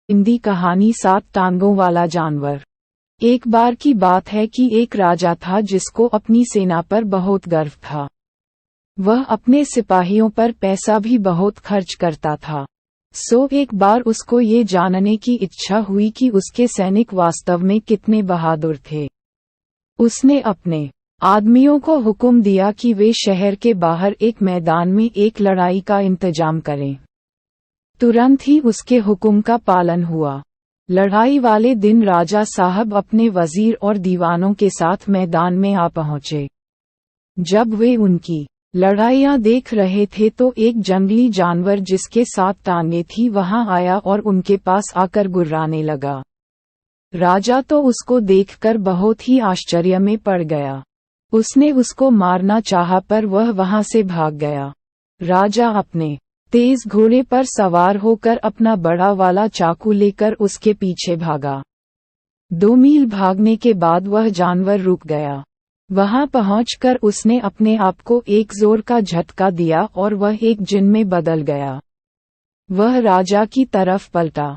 हिंदी कहानी 7 टांगों वाला जानवर। एक बार की बात है कि एक राजा था जिसको अपनी सेना पर बहुत गर्व था। वह अपने सिपाहियों पर पैसा भी बहुत खर्च करता था। एक बार उसको ये जानने की इच्छा हुई कि उसके सैनिक वास्तव में कितने बहादुर थे। उसने अपने आदमियों को हुक्म दिया कि वे शहर के बाहर एक मैदान में एक लड़ाई का इंतजाम करें। तुरंत ही उसके हुक्म का पालन हुआ। लड़ाई वाले दिन राजा साहब अपने वजीर और दीवानों के साथ मैदान में आ पहुंचे। जब वे उनकी लड़ाइयां देख रहे थे तो एक जंगली जानवर जिसके 7 टांगें थी वहां आया और उनके पास आकर गुर्राने लगा। राजा तो उसको देखकर बहुत ही आश्चर्य में पड़ गया। उसने उसको मारना चाहा पर वह वहां से भाग गया। राजा अपने तेज घोड़े पर सवार होकर अपना बड़ा वाला चाकू लेकर उसके पीछे भागा। 2 मील भागने के बाद वह जानवर रुक गया। वहां पहुंचकर उसने अपने आप को एक जोर का झटका दिया और वह एक जिन में बदल गया। वह राजा की तरफ पलटा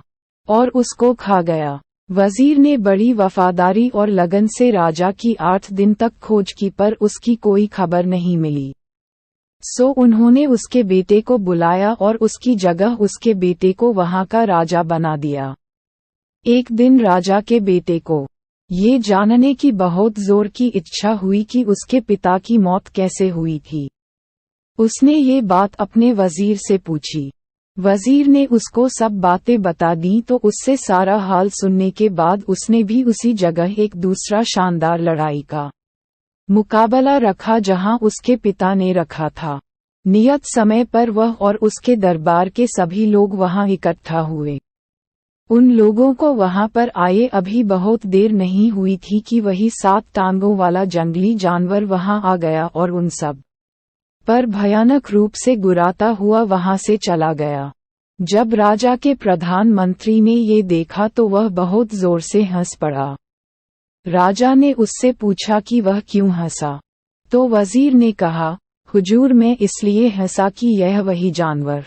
और उसको खा गया। वजीर ने बड़ी वफादारी और लगन से राजा की 8 दिन तक खोज की पर उसकी कोई खबर नहीं मिली। उन्होंने उसके बेटे को बुलाया और उसकी जगह उसके बेटे को वहां का राजा बना दिया। एक दिन राजा के बेटे को ये जानने की बहुत जोर की इच्छा हुई कि उसके पिता की मौत कैसे हुई थी। उसने ये बात अपने वजीर से पूछी। वजीर ने उसको सब बातें बता दी तो उससे सारा हाल सुनने के बाद उसने भी उसी जगह एक दूसरा शानदार लड़ाई का मुकाबला रखा जहां उसके पिता ने रखा था। नियत समय पर वह और उसके दरबार के सभी लोग वहां इकट्ठा हुए। उन लोगों को वहां पर आए अभी बहुत देर नहीं हुई थी कि वही 7 टांगों वाला जंगली जानवर वहां आ गया और उन सब पर भयानक रूप से गुर्राता हुआ वहां से चला गया। जब राजा के प्रधानमंत्री ने ये देखा तो वह बहुत जोर से हंस पड़ा। राजा ने उससे पूछा कि वह क्यों हंसा, तो वजीर ने कहा, हुजूर मैं इसलिए हंसा कि यह वही जानवर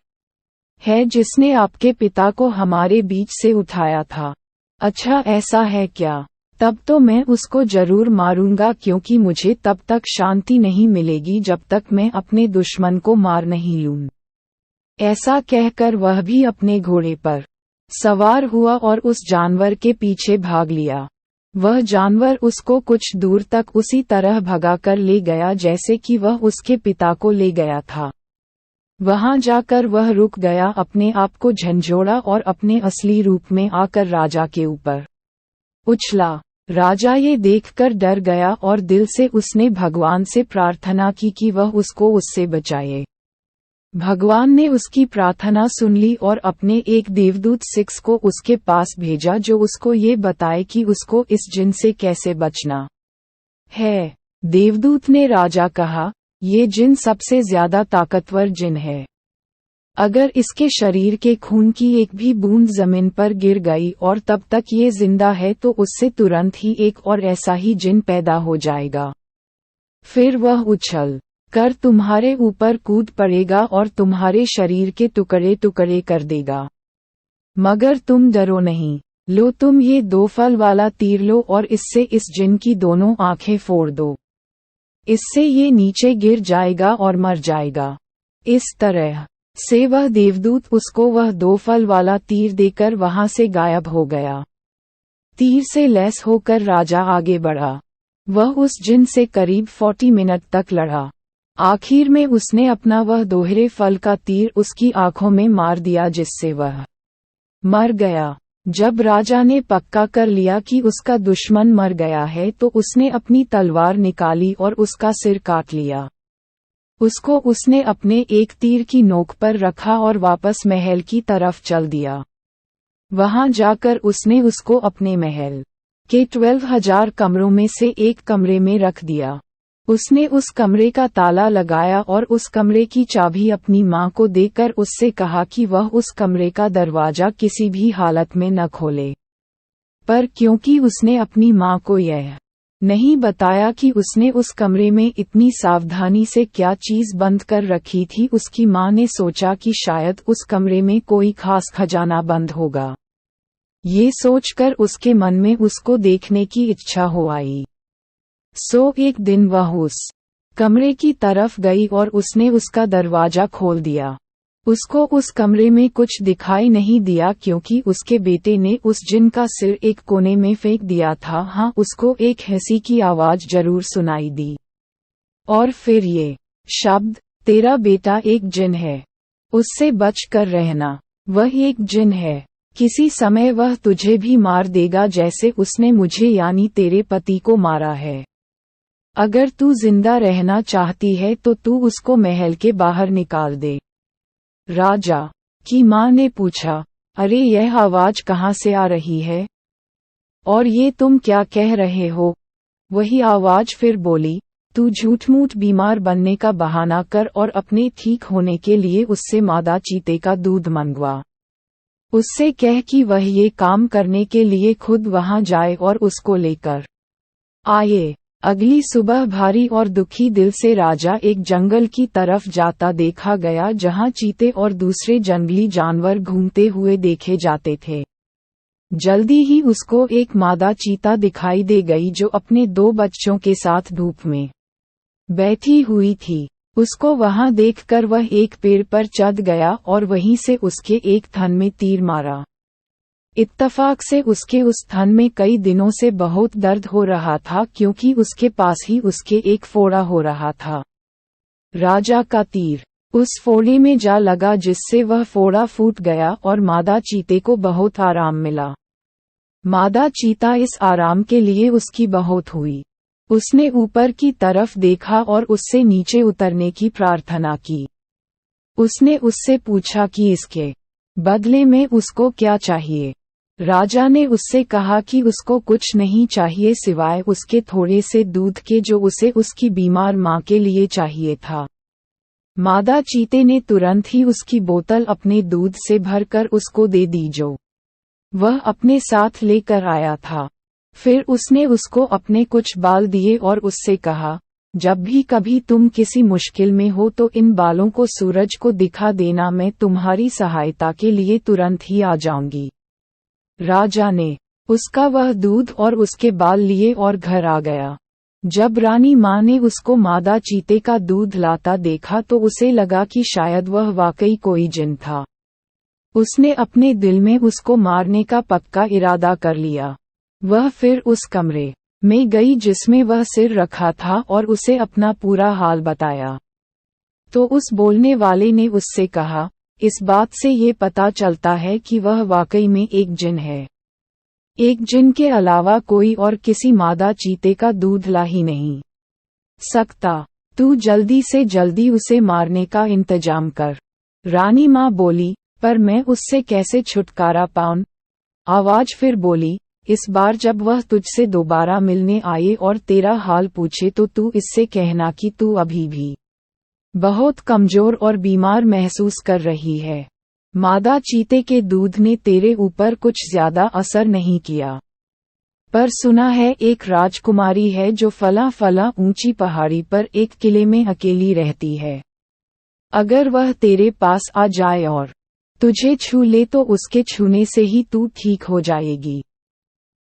है जिसने आपके पिता को हमारे बीच से उठाया था। अच्छा ऐसा है क्या? तब तो मैं उसको जरूर मारूंगा क्योंकि मुझे तब तक शांति नहीं मिलेगी जब तक मैं अपने दुश्मन को मार नहीं लूं। ऐसा कहकर वह भी अपने घोड़े पर सवार हुआ और उस जानवर के पीछे भाग लिया। वह जानवर उसको कुछ दूर तक उसी तरह भगाकर ले गया जैसे कि वह उसके पिता को ले गया था। वहां जाकर वह रुक गया, अपने आप को झंझोड़ा और अपने असली रूप में आकर राजा के ऊपर उछला। राजा ये देखकर डर गया और दिल से उसने भगवान से प्रार्थना की कि वह उसको उससे बचाए। भगवान ने उसकी प्रार्थना सुन ली और अपने एक देवदूत 6 को उसके पास भेजा जो उसको ये बताए कि उसको इस जिन से कैसे बचना है। देवदूत ने राजा कहा, ये जिन सबसे ज्यादा ताकतवर जिन है। अगर इसके शरीर के खून की एक भी बूंद जमीन पर गिर गई और तब तक ये जिंदा है तो उससे तुरंत ही एक और ऐसा ही जिन पैदा हो जाएगा। फिर वह उछल कर तुम्हारे ऊपर कूद पड़ेगा और तुम्हारे शरीर के टुकड़े टुकड़े कर देगा। मगर तुम डरो नहीं, लो तुम ये 2 फल वाला तीर लो और इससे इस जिन की दोनों आंखें फोड़ दो। इससे ये नीचे गिर जाएगा और मर जाएगा। इस तरह से वह देवदूत उसको वह 2 फल वाला तीर देकर वहां से गायब हो गया। तीर से लैस होकर राजा आगे बढ़ा। वह उस जिन से करीब 40 मिनट तक लड़ा। आखिर में उसने अपना वह दोहरे फल का तीर उसकी आंखों में मार दिया जिससे वह मर गया। जब राजा ने पक्का कर लिया कि उसका दुश्मन मर गया है तो उसने अपनी तलवार निकाली और उसका सिर काट लिया। उसको उसने अपने एक तीर की नोक पर रखा और वापस महल की तरफ चल दिया। वहां जाकर उसने उसको अपने महल के 12,000 कमरों में से एक कमरे में रख दिया। उसने उस कमरे का ताला लगाया और उस कमरे की चाबी अपनी मां को देकर उससे कहा कि वह उस कमरे का दरवाजा किसी भी हालत में न खोले। पर क्योंकि उसने अपनी मां को यह नहीं बताया कि उसने उस कमरे में इतनी सावधानी से क्या चीज बंद कर रखी थी, उसकी मां ने सोचा कि शायद उस कमरे में कोई खास खजाना बंद होगा। ये सोचकर उसके मन में उसको देखने की इच्छा हो आई। सो एक दिन वह उस कमरे की तरफ गई और उसने उसका दरवाजा खोल दिया। उसको उस कमरे में कुछ दिखाई नहीं दिया क्योंकि उसके बेटे ने उस जिन का सिर एक कोने में फेंक दिया था। हाँ, उसको एक हंसी की आवाज जरूर सुनाई दी। और फिर ये शब्द, तेरा बेटा एक जिन है, उससे बच कर रहना, वह एक जिन है, किसी समय वह तुझे भी मार देगा जैसे उसने मुझे यानी तेरे पति को मारा है। अगर तू जिंदा रहना चाहती है तो तू उसको महल के बाहर निकाल दे। राजा की माँ ने पूछा, अरे यह आवाज कहाँ से आ रही है? और ये तुम क्या कह रहे हो? वही आवाज फिर बोली, तू झूठ मूठ बीमार बनने का बहाना कर और अपने ठीक होने के लिए उससे मादा चीते का दूध मंगवा। उससे कह कि वह ये काम करने के लिए खुद वहां जाए और उसको लेकर आए। अगली सुबह भारी और दुखी दिल से राजा एक जंगल की तरफ जाता देखा गया जहां चीते और दूसरे जंगली जानवर घूमते हुए देखे जाते थे। जल्दी ही उसको एक मादा चीता दिखाई दे गई जो अपने 2 बच्चों के साथ धूप में बैठी हुई थी। उसको वहां देखकर वह एक पेड़ पर चढ़ गया और वहीं से उसके एक थन में तीर मारा। इत्तफाक से उसके उस थन में कई दिनों से बहुत दर्द हो रहा था क्योंकि उसके पास ही उसके एक फोड़ा हो रहा था। राजा का तीर उस फोड़े में जा लगा जिससे वह फोड़ा फूट गया और मादा चीते को बहुत आराम मिला। मादा चीता इस आराम के लिए उसकी बहुत हुई। उसने ऊपर की तरफ देखा और उससे नीचे उतरने की प्रार्थना की। उसने उससे पूछा कि इसके बदले में उसको क्या चाहिए। राजा ने उससे कहा कि उसको कुछ नहीं चाहिए सिवाय उसके थोड़े से दूध के जो उसे उसकी बीमार माँ के लिए चाहिए था। मादा चीते ने तुरंत ही उसकी बोतल अपने दूध से भरकर उसको दे दी जो वह अपने साथ लेकर आया था। फिर उसने उसको अपने कुछ बाल दिए और उससे कहा, जब भी कभी तुम किसी मुश्किल में हो तो इन बालों को सूरज को दिखा देना, मैं तुम्हारी सहायता के लिए तुरंत ही आ जाऊंगी। राजा ने उसका वह दूध और उसके बाल लिए और घर आ गया। जब रानी माँ ने उसको मादा चीते का दूध लाता देखा तो उसे लगा कि शायद वह वाकई कोई जिन था। उसने अपने दिल में उसको मारने का पक्का इरादा कर लिया। वह फिर उस कमरे में गई जिसमें वह सिर रखा था और उसे अपना पूरा हाल बताया। तो उस बोलने वाले ने उससे कहा, इस बात से ये पता चलता है कि वह वाकई में एक जिन है। एक जिन के अलावा कोई और किसी मादा चीते का दूध ला ही नहीं सकता। तू जल्दी से जल्दी उसे मारने का इंतजाम कर। रानी माँ बोली, पर मैं उससे कैसे छुटकारा पाऊं? आवाज फिर बोली, इस बार जब वह तुझसे दोबारा मिलने आए और तेरा हाल पूछे तो तू इससे कहना कि तू अभी भी बहुत कमजोर और बीमार महसूस कर रही है। मादा चीते के दूध ने तेरे ऊपर कुछ ज्यादा असर नहीं किया, पर सुना है एक राजकुमारी है जो फला ऊंची पहाड़ी पर एक किले में अकेली रहती है। अगर वह तेरे पास आ जाए और तुझे छू ले तो उसके छूने से ही तू ठीक हो जाएगी।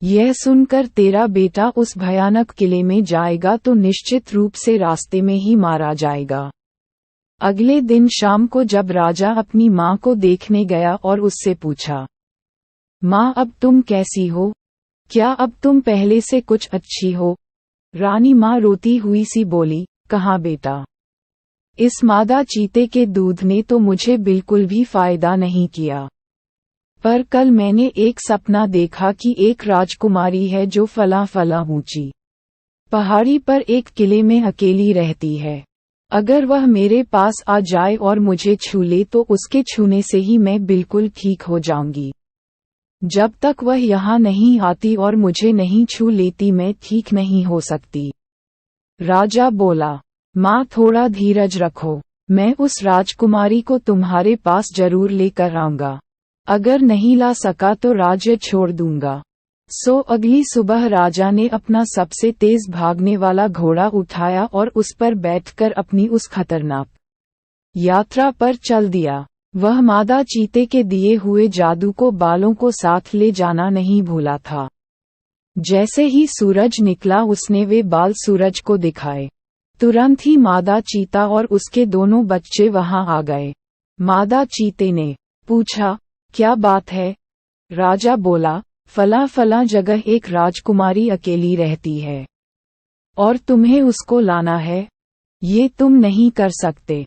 यह सुनकर तेरा बेटा उस भयानक किले में जाएगा तो निश्चित रूप से रास्ते में ही मारा जाएगा। अगले दिन शाम को जब राजा अपनी माँ को देखने गया और उससे पूछा, माँ अब तुम कैसी हो? क्या अब तुम पहले से कुछ अच्छी हो? रानी माँ रोती हुई सी बोली, कहाँ बेटा, इस मादा चीते के दूध ने तो मुझे बिल्कुल भी फायदा नहीं किया। पर कल मैंने एक सपना देखा कि एक राजकुमारी है जो फला ऊंची पहाड़ी पर एक किले में अकेली रहती है। अगर वह मेरे पास आ जाए और मुझे छू ले तो उसके छूने से ही मैं बिल्कुल ठीक हो जाऊंगी। जब तक वह यहाँ नहीं आती और मुझे नहीं छू लेती मैं ठीक नहीं हो सकती। राजा बोला, माँ थोड़ा धीरज रखो, मैं उस राजकुमारी को तुम्हारे पास जरूर लेकर आऊंगा। अगर नहीं ला सका तो राज्य छोड़ दूंगा। सो अगली सुबह राजा ने अपना सबसे तेज भागने वाला घोड़ा उठाया और उस पर बैठकर अपनी उस खतरनाक यात्रा पर चल दिया। वह मादा चीते के दिए हुए जादू को बालों को साथ ले जाना नहीं भूला था। जैसे ही सूरज निकला उसने वे बाल सूरज को दिखाए। तुरंत ही मादा चीता और उसके दोनों बच्चे वहां आ गए। मादा चीते ने पूछा, क्या बात है? राजा बोला, फला फला जगह एक राजकुमारी अकेली रहती है और तुम्हें उसको लाना है। ये तुम नहीं कर सकते।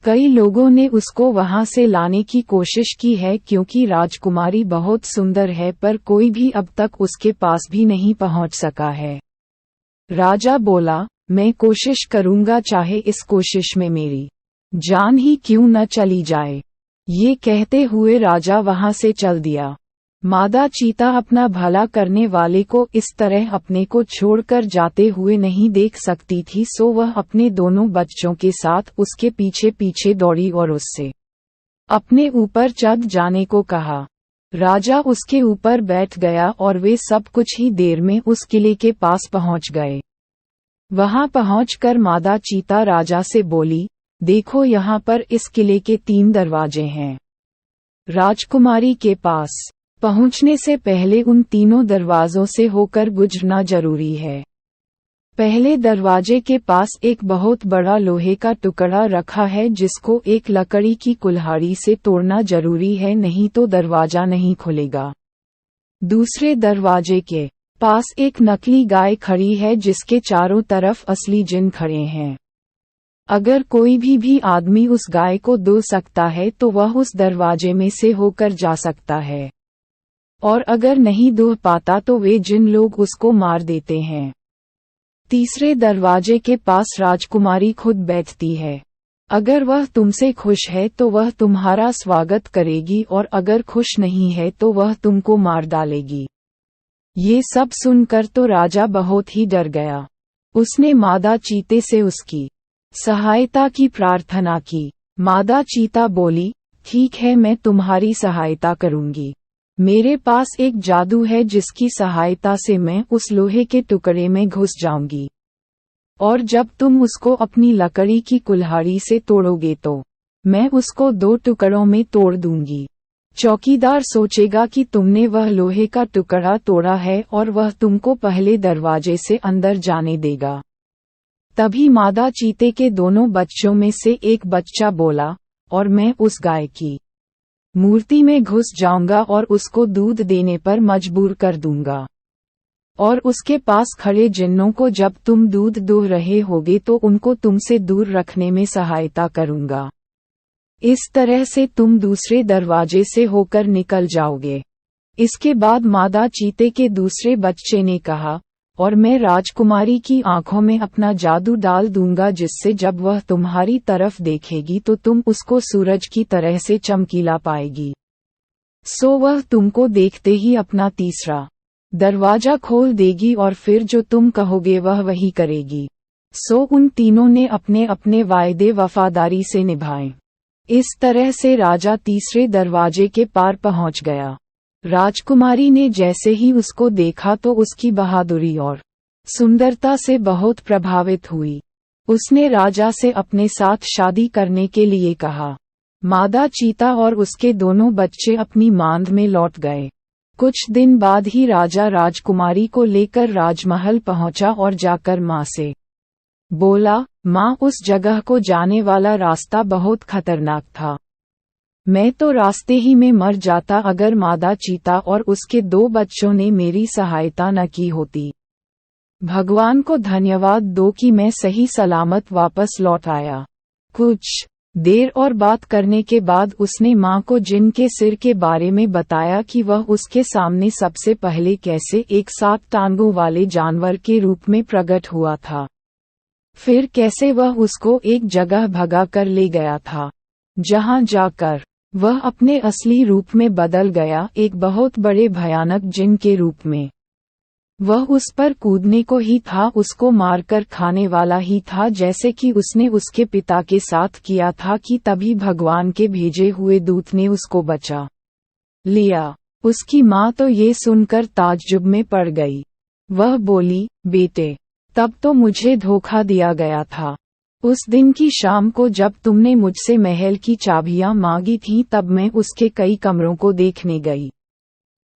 कई लोगों ने उसको वहां से लाने की कोशिश की है क्योंकि राजकुमारी बहुत सुंदर है, पर कोई भी अब तक उसके पास भी नहीं पहुंच सका है। राजा बोला, मैं कोशिश करूंगा, चाहे इस कोशिश में मेरी जान ही क्यों न चली जाए। ये कहते हुए राजा वहां से चल दिया। मादा चीता अपना भला करने वाले को इस तरह अपने को छोड़कर जाते हुए नहीं देख सकती थी, सो वह अपने दोनों बच्चों के साथ उसके पीछे पीछे दौड़ी और उससे अपने ऊपर चढ़ जाने को कहा। राजा उसके ऊपर बैठ गया और वे सब कुछ ही देर में उस किले के पास पहुंच गए। वहां पहुंचकर मादा चीता राजा से बोली, देखो यहाँ पर इस किले के 3 दरवाजे हैं। राजकुमारी के पास पहुंचने से पहले उन तीनों दरवाजों से होकर गुजरना जरूरी है। पहले दरवाजे के पास एक बहुत बड़ा लोहे का टुकड़ा रखा है जिसको एक लकड़ी की कुल्हाड़ी से तोड़ना जरूरी है, नहीं तो दरवाजा नहीं खुलेगा। दूसरे दरवाजे के पास एक नकली गाय खड़ी है जिसके चारों तरफ असली जिन खड़े हैं। अगर कोई भी आदमी उस गाय को दो सकता है तो वह उस दरवाजे में से होकर जा सकता है, और अगर नहीं दो पाता तो वे जिन लोग उसको मार देते हैं। तीसरे दरवाजे के पास राजकुमारी खुद बैठती है। अगर वह तुमसे खुश है तो वह तुम्हारा स्वागत करेगी, और अगर खुश नहीं है तो वह तुमको मार डालेगी। ये सब सुनकर तो राजा बहुत ही डर गया। उसने मादा चीते से उसकी सहायता की प्रार्थना की। मादा चीता बोली, ठीक है, मैं तुम्हारी सहायता करूंगी। मेरे पास एक जादू है जिसकी सहायता से मैं उस लोहे के टुकड़े में घुस जाऊंगी, और जब तुम उसको अपनी लकड़ी की कुल्हाड़ी से तोड़ोगे तो मैं उसको 2 टुकड़ों में तोड़ दूंगी। चौकीदार सोचेगा कि तुमने वह लोहे का टुकड़ा तोड़ा है और वह तुमको पहले दरवाजे से अंदर जाने देगा। तभी मादा चीते के दोनों बच्चों में से एक बच्चा बोला, और मैं उस गाय की मूर्ति में घुस जाऊंगा और उसको दूध देने पर मजबूर कर दूंगा, और उसके पास खड़े जिन्नों को जब तुम दूध दो रहे होगे तो उनको तुमसे दूर रखने में सहायता करूंगा। इस तरह से तुम दूसरे दरवाजे से होकर निकल जाओगे। इसके बाद मादा चीते के दूसरे बच्चे ने कहा, और मैं राजकुमारी की आंखों में अपना जादू डाल दूंगा जिससे जब वह तुम्हारी तरफ देखेगी तो तुम उसको सूरज की तरह से चमकीला पाएगी। सो वह तुमको देखते ही अपना तीसरा दरवाजा खोल देगी और फिर जो तुम कहोगे वह वही करेगी। सो उन तीनों ने अपने अपने वायदे वफादारी से निभाए। इस तरह से राजा तीसरे दरवाजे के पार पहुंच गया। राजकुमारी ने जैसे ही उसको देखा तो उसकी बहादुरी और सुंदरता से बहुत प्रभावित हुई। उसने राजा से अपने साथ शादी करने के लिए कहा। मादा चीता और उसके दोनों बच्चे अपनी मांद में लौट गए। कुछ दिन बाद ही राजा राजकुमारी को लेकर राजमहल पहुंचा और जाकर माँ से बोला, माँ, उस जगह को जाने वाला रास्ता बहुत खतरनाक था। मैं तो रास्ते ही में मर जाता अगर मादा चीता और उसके 2 बच्चों ने मेरी सहायता न की होती। भगवान को धन्यवाद दो कि मैं सही सलामत वापस लौट आया। कुछ देर और बात करने के बाद उसने माँ को जिन के सिर के बारे में बताया कि वह उसके सामने सबसे पहले कैसे एक 7 टांगों वाले जानवर के रूप में प्रकट हुआ था, फिर कैसे वह उसको एक जगह भगा कर ले गया था, जहां जाकर वह अपने असली रूप में बदल गया, एक बहुत बड़े भयानक जिन के रूप में। वह उस पर कूदने को ही था, उसको मारकर खाने वाला ही था, जैसे कि उसने उसके पिता के साथ किया था कि तभी भगवान के भेजे हुए दूत ने उसको बचा लिया। उसकी माँ तो ये सुनकर ताज्जुब में पड़ गई। वह बोली, बेटे, तब तो मुझे धोखा दिया गया था। उस दिन की शाम को जब तुमने मुझसे महल की चाबियां मांगी थीं तब मैं उसके कई कमरों को देखने गई।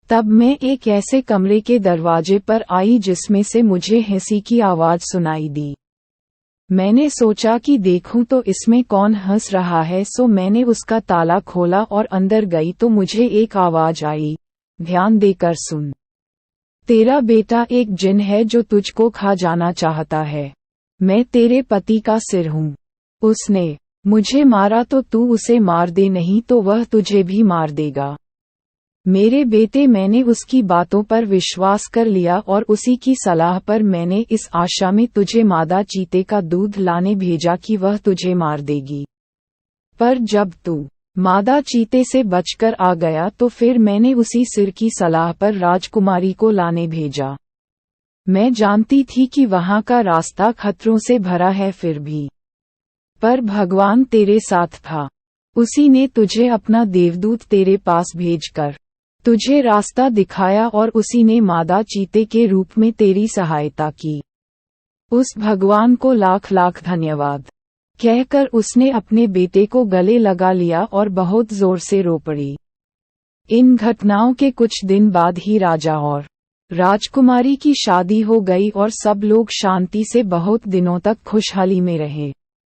तब मैं एक ऐसे कमरे के दरवाजे पर आई जिसमें से मुझे हंसी की आवाज सुनाई दी। मैंने सोचा कि देखूं तो इसमें कौन हंस रहा है, सो मैंने उसका ताला खोला और अंदर गई तो मुझे एक आवाज आई, ध्यान देकर सुन। तेरा बेटा एक जिन है जो तुझको खा जाना चाहता है। मैं तेरे पति का सिर हूँ। उसने मुझे मारा तो तू उसे मार दे, नहीं तो वह तुझे भी मार देगा। मेरे बेटे, मैंने उसकी बातों पर विश्वास कर लिया और उसी की सलाह पर मैंने इस आशा में तुझे मादा चीते का दूध लाने भेजा कि वह तुझे मार देगी। पर जब तू मादा चीते से बचकर आ गया तो फिर मैंने उसी सिर की सलाह पर राजकुमारी को लाने भेजा। मैं जानती थी कि वहां का रास्ता खतरों से भरा है, फिर भी पर भगवान तेरे साथ था। उसी ने तुझे अपना देवदूत तेरे पास भेजकर तुझे रास्ता दिखाया और उसी ने मादा चीते के रूप में तेरी सहायता की। उस भगवान को लाख लाख धन्यवाद, कहकर उसने अपने बेटे को गले लगा लिया और बहुत जोर से रो पड़ी। इन घटनाओं के कुछ दिन बाद ही राजा और राजकुमारी की शादी हो गई और सब लोग शांति से बहुत दिनों तक खुशहाली में रहे।